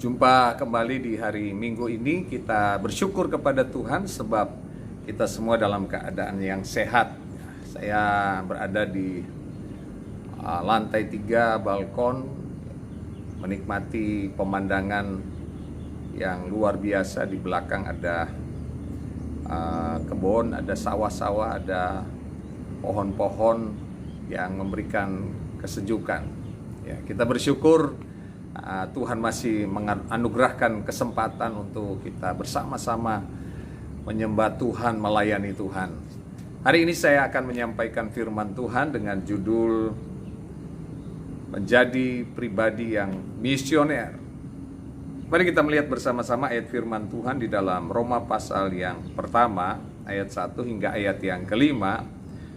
Jumpa kembali di hari Minggu ini. Kita bersyukur kepada Tuhan sebab kita semua dalam keadaan yang sehat. Saya berada di lantai 3 balkon, menikmati pemandangan yang luar biasa. Di belakang ada kebun, ada sawah-sawah, ada pohon-pohon yang memberikan kesejukan. Ya, kita bersyukur Tuhan masih menganugerahkan kesempatan untuk kita bersama-sama menyembah Tuhan, melayani Tuhan. Hari ini saya akan menyampaikan firman Tuhan dengan judul Menjadi Pribadi yang Misioner. Mari kita melihat bersama-sama ayat firman Tuhan di dalam Roma pasal yang pertama, ayat 1 hingga ayat yang kelima.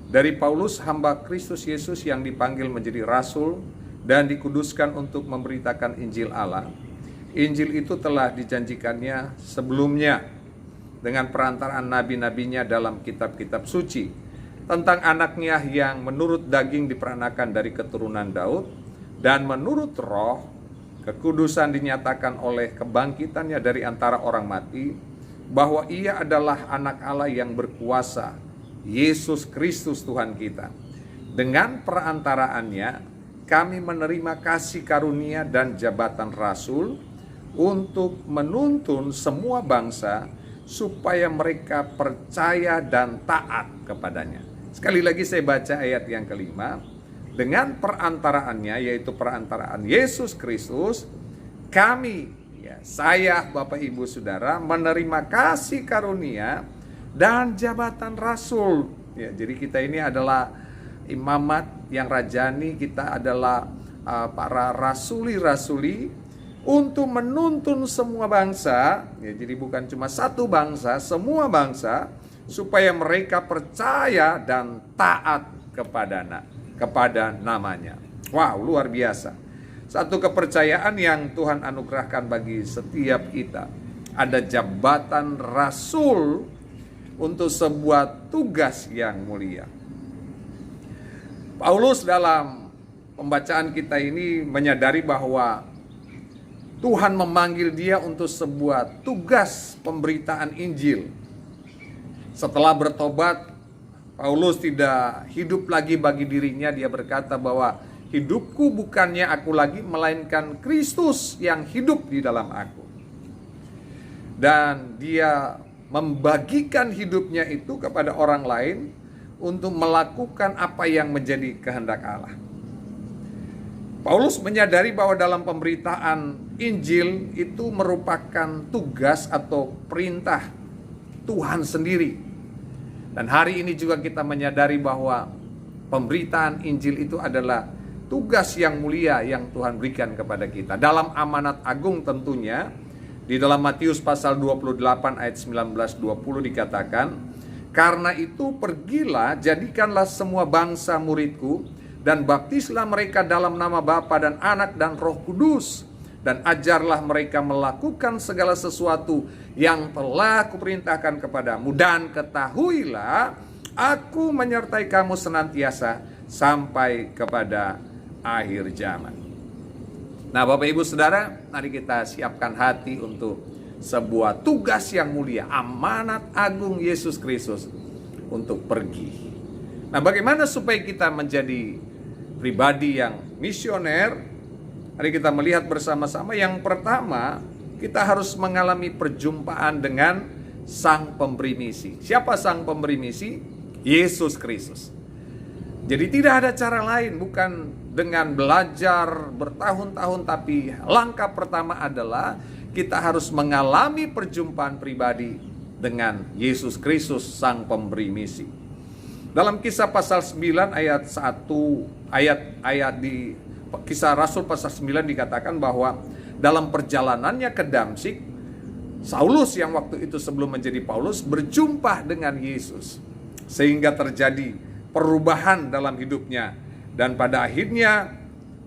Dari Paulus, hamba Kristus Yesus yang dipanggil menjadi rasul dan dikuduskan untuk memberitakan Injil Allah. Injil itu telah dijanjikannya sebelumnya dengan perantaraan nabi-nabinya dalam kitab-kitab suci tentang anaknya yang menurut daging diperanakan dari keturunan Daud dan menurut roh kekudusan dinyatakan oleh kebangkitannya dari antara orang mati, bahwa ia adalah anak Allah yang berkuasa, Yesus Kristus Tuhan kita. Dengan perantaraannya kami menerima kasih karunia dan jabatan rasul untuk menuntun semua bangsa supaya mereka percaya dan taat kepadanya. Sekali lagi saya baca ayat yang kelima. Dengan perantaraannya, yaitu perantaraan Yesus Kristus, kami, saya, Bapak, Ibu, Saudara, menerima kasih karunia dan jabatan rasul. Jadi kita ini adalah imamat yang rajani, kita adalah para rasuli-rasuli untuk menuntun semua bangsa. Jadi bukan cuma satu bangsa, semua bangsa, supaya mereka percaya dan taat kepada namanya. Wow, luar biasa. Satu kepercayaan yang Tuhan anugerahkan bagi setiap kita. Ada jabatan rasul untuk sebuah tugas yang mulia. Paulus dalam pembacaan kita ini menyadari bahwa Tuhan memanggil dia untuk sebuah tugas pemberitaan Injil. Setelah bertobat, Paulus tidak hidup lagi bagi dirinya. Dia berkata bahwa hidupku bukannya aku lagi, melainkan Kristus yang hidup di dalam aku. Dan dia membagikan hidupnya itu kepada orang lain untuk melakukan apa yang menjadi kehendak Allah. Paulus menyadari bahwa dalam pemberitaan Injil itu merupakan tugas atau perintah Tuhan sendiri. Dan hari ini juga kita menyadari bahwa pemberitaan Injil itu adalah tugas yang mulia yang Tuhan berikan kepada kita. Dalam amanat agung tentunya, di dalam Matius pasal 28 ayat 19-20 dikatakan, karena itu pergilah, jadikanlah semua bangsa muridku, dan baptislah mereka dalam nama Bapa dan Anak dan Roh Kudus, dan ajarlah mereka melakukan segala sesuatu yang telah kuperintahkan kepadamu, dan ketahuilah aku menyertai kamu senantiasa sampai kepada akhir zaman. Nah, Bapak, Ibu, Saudara, mari kita siapkan hati untuk sebuah tugas yang mulia, amanat agung Yesus Kristus untuk pergi. Nah, bagaimana supaya kita menjadi pribadi yang misioner? Mari kita melihat bersama-sama. Yang pertama, kita harus mengalami perjumpaan dengan Sang Pemberi Misi. Siapa Sang Pemberi Misi? Yesus Kristus. Jadi tidak ada cara lain, bukan dengan belajar bertahun-tahun, tapi langkah pertama adalah kita harus mengalami perjumpaan pribadi dengan Yesus Kristus, Sang Pemberi Misi. Dalam Kisah pasal 9 ayat 1, ayat di Kisah Rasul pasal 9 dikatakan bahwa dalam perjalanannya ke Damsyik, Saulus yang waktu itu sebelum menjadi Paulus berjumpa dengan Yesus, sehingga terjadi perubahan dalam hidupnya, dan pada akhirnya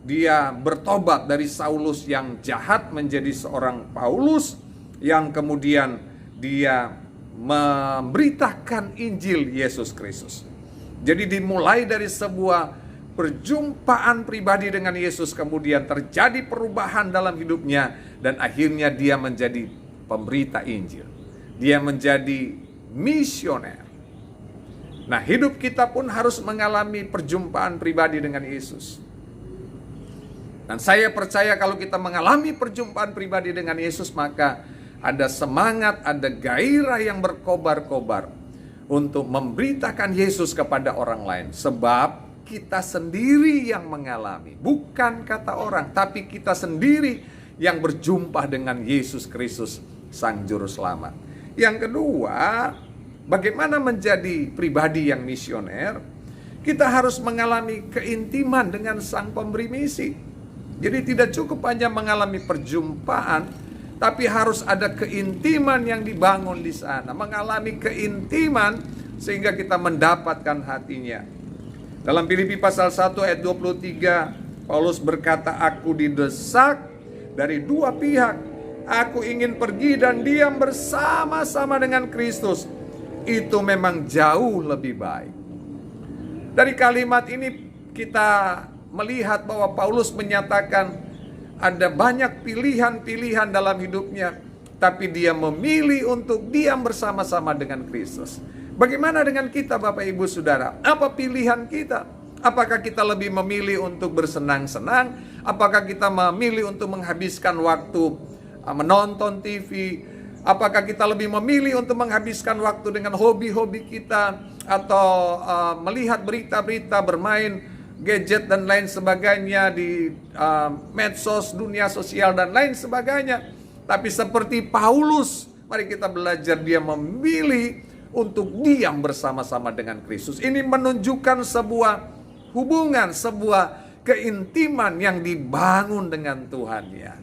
dia bertobat dari Saulus yang jahat menjadi seorang Paulus yang kemudian dia memberitakan Injil Yesus Kristus. Jadi dimulai dari sebuah perjumpaan pribadi dengan Yesus, kemudian terjadi perubahan dalam hidupnya, dan akhirnya dia menjadi pemberita Injil. Dia menjadi misioner. Nah, hidup kita pun harus mengalami perjumpaan pribadi dengan Yesus. Dan saya percaya kalau kita mengalami perjumpaan pribadi dengan Yesus, maka ada semangat, ada gairah yang berkobar-kobar untuk memberitakan Yesus kepada orang lain. Sebab kita sendiri yang mengalami, bukan kata orang, tapi kita sendiri yang berjumpa dengan Yesus Kristus, Sang Juru Selamat. Yang kedua, bagaimana menjadi pribadi yang misioner? Kita harus mengalami keintiman dengan Sang Pemberi Misi. Jadi tidak cukup hanya mengalami perjumpaan, tapi harus ada keintiman yang dibangun di sana. Mengalami keintiman sehingga kita mendapatkan hatinya. Dalam Filipi pasal 1 ayat 23, Paulus berkata, "Aku didesak dari dua pihak. Aku ingin pergi dan diam bersama-sama dengan Kristus. Itu memang jauh lebih baik." Dari kalimat ini kita melihat bahwa Paulus menyatakan ada banyak pilihan-pilihan dalam hidupnya, tapi dia memilih untuk diam bersama-sama dengan Kristus. Bagaimana dengan kita, Bapak Ibu Saudara? Apa pilihan kita? Apakah kita lebih memilih untuk bersenang-senang? Apakah kita memilih untuk menghabiskan waktu menonton TV? Apakah kita lebih memilih untuk menghabiskan waktu dengan hobi-hobi kita, atau melihat berita-berita, bermain gadget dan lain sebagainya di medsos, dunia sosial dan lain sebagainya? Tapi seperti Paulus, mari kita belajar dia memilih untuk diam bersama-sama dengan Kristus. Ini menunjukkan sebuah hubungan, sebuah keintiman yang dibangun dengan Tuhan ya.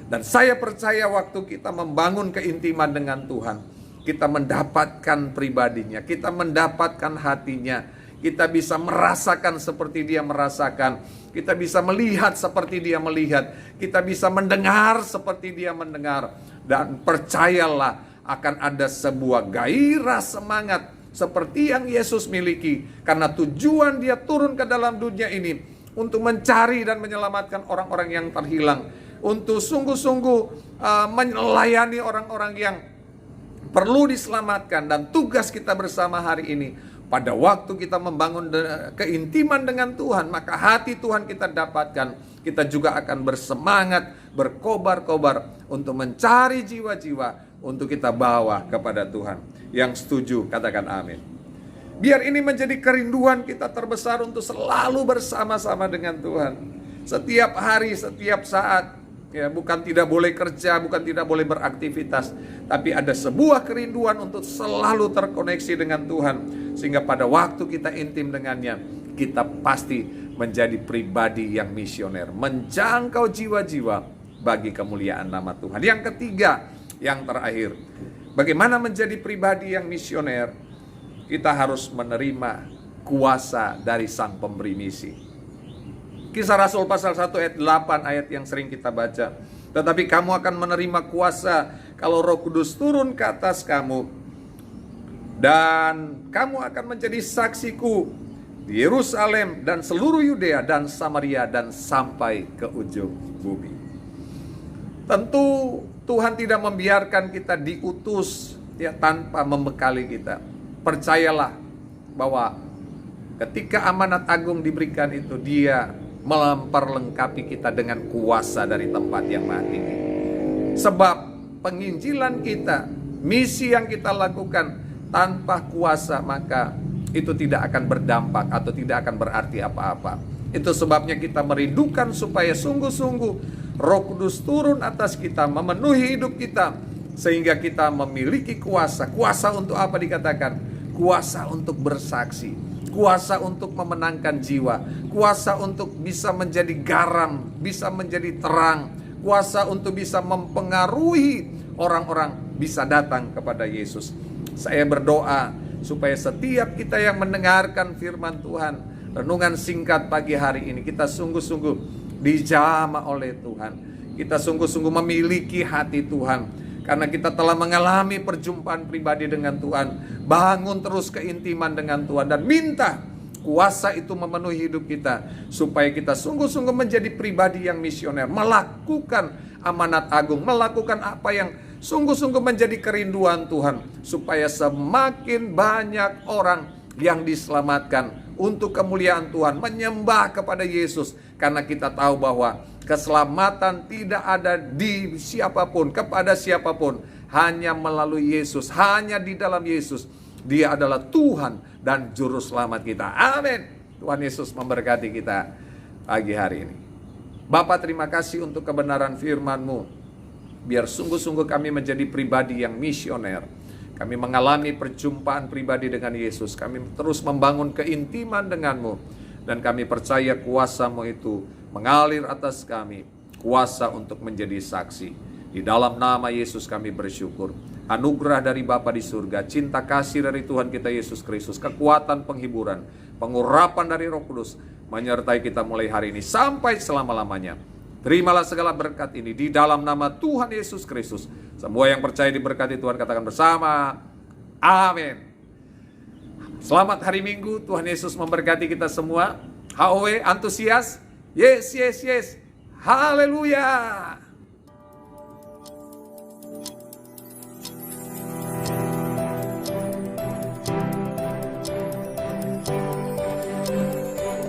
Dan saya percaya waktu kita membangun keintiman dengan Tuhan, kita mendapatkan pribadinya, kita mendapatkan hatinya. Kita bisa merasakan seperti dia merasakan. Kita bisa melihat seperti dia melihat. Kita bisa mendengar seperti dia mendengar. Dan percayalah, akan ada sebuah gairah semangat seperti yang Yesus miliki. Karena tujuan dia turun ke dalam dunia ini untuk mencari dan menyelamatkan orang-orang yang terhilang. Untuk sungguh-sungguh melayani orang-orang yang perlu diselamatkan. Dan tugas kita bersama hari ini, pada waktu kita membangun keintiman dengan Tuhan, maka hati Tuhan kita dapatkan. Kita juga akan bersemangat, berkobar-kobar untuk mencari jiwa-jiwa untuk kita bawa kepada Tuhan. Yang setuju katakan amin. Biar ini menjadi kerinduan kita terbesar untuk selalu bersama-sama dengan Tuhan. Setiap hari, setiap saat. Ya, bukan tidak boleh kerja, bukan tidak boleh beraktivitas, tapi ada sebuah kerinduan untuk selalu terkoneksi dengan Tuhan, sehingga pada waktu kita intim dengannya, kita pasti menjadi pribadi yang misioner, menjangkau jiwa-jiwa bagi kemuliaan nama Tuhan. Yang ketiga, yang terakhir, bagaimana menjadi pribadi yang misioner? Kita harus menerima kuasa dari Sang Pemberi Misi. Kisah Rasul pasal 1 ayat 8, ayat yang sering kita baca. Tetapi kamu akan menerima kuasa kalau Roh Kudus turun ke atas kamu, dan kamu akan menjadi saksiku di Yerusalem dan seluruh Yudea dan Samaria dan sampai ke ujung bumi. Tentu Tuhan tidak membiarkan kita diutus ya tanpa membekali kita. Percayalah bahwa ketika amanat agung diberikan itu, Dia memperlengkapi kita dengan kuasa dari tempat yang maha tinggi. Sebab penginjilan kita, misi yang kita lakukan tanpa kuasa, maka itu tidak akan berdampak atau tidak akan berarti apa-apa. Itu sebabnya kita merindukan supaya sungguh-sungguh Roh Kudus turun atas kita, memenuhi hidup kita, sehingga kita memiliki kuasa. Kuasa untuk apa dikatakan? Kuasa untuk bersaksi, kuasa untuk memenangkan jiwa, kuasa untuk bisa menjadi garam, bisa menjadi terang, kuasa untuk bisa mempengaruhi orang-orang bisa datang kepada Yesus. Saya berdoa supaya setiap kita yang mendengarkan firman Tuhan, renungan singkat pagi hari ini, kita sungguh-sungguh dijamah oleh Tuhan. Kita sungguh-sungguh memiliki hati Tuhan. Karena kita telah mengalami perjumpaan pribadi dengan Tuhan. Bangun terus keintiman dengan Tuhan. Dan minta Kuasa itu memenuhi hidup kita supaya kita sungguh-sungguh menjadi pribadi yang misioner, melakukan amanat agung, melakukan apa yang sungguh-sungguh menjadi kerinduan Tuhan, supaya semakin banyak orang yang diselamatkan untuk kemuliaan Tuhan, menyembah kepada Yesus. Karena kita tahu bahwa keselamatan tidak ada di siapapun, kepada siapapun, hanya melalui Yesus, hanya di dalam Yesus. Dia adalah Tuhan dan Juru Selamat kita. Amin. Tuhan Yesus memberkati kita pagi hari ini. Bapa, terima kasih untuk kebenaran firman-Mu. Biar sungguh-sungguh kami menjadi pribadi yang misioner. Kami mengalami perjumpaan pribadi dengan Yesus. Kami terus membangun keintiman dengan-Mu. Dan kami percaya kuasa-Mu itu mengalir atas kami. Kuasa untuk menjadi saksi. Di dalam nama Yesus kami bersyukur. Anugerah dari Bapa di surga, cinta kasih dari Tuhan kita Yesus Kristus, kekuatan penghiburan, pengurapan dari Roh Kudus, menyertai kita mulai hari ini sampai selama-lamanya. Terimalah segala berkat ini di dalam nama Tuhan Yesus Kristus. Semua yang percaya diberkati Tuhan katakan bersama, amin. Selamat hari Minggu, Tuhan Yesus memberkati kita semua. HOW, antusias? Yes, yes, yes. Haleluya.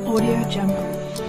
Audio Jungle.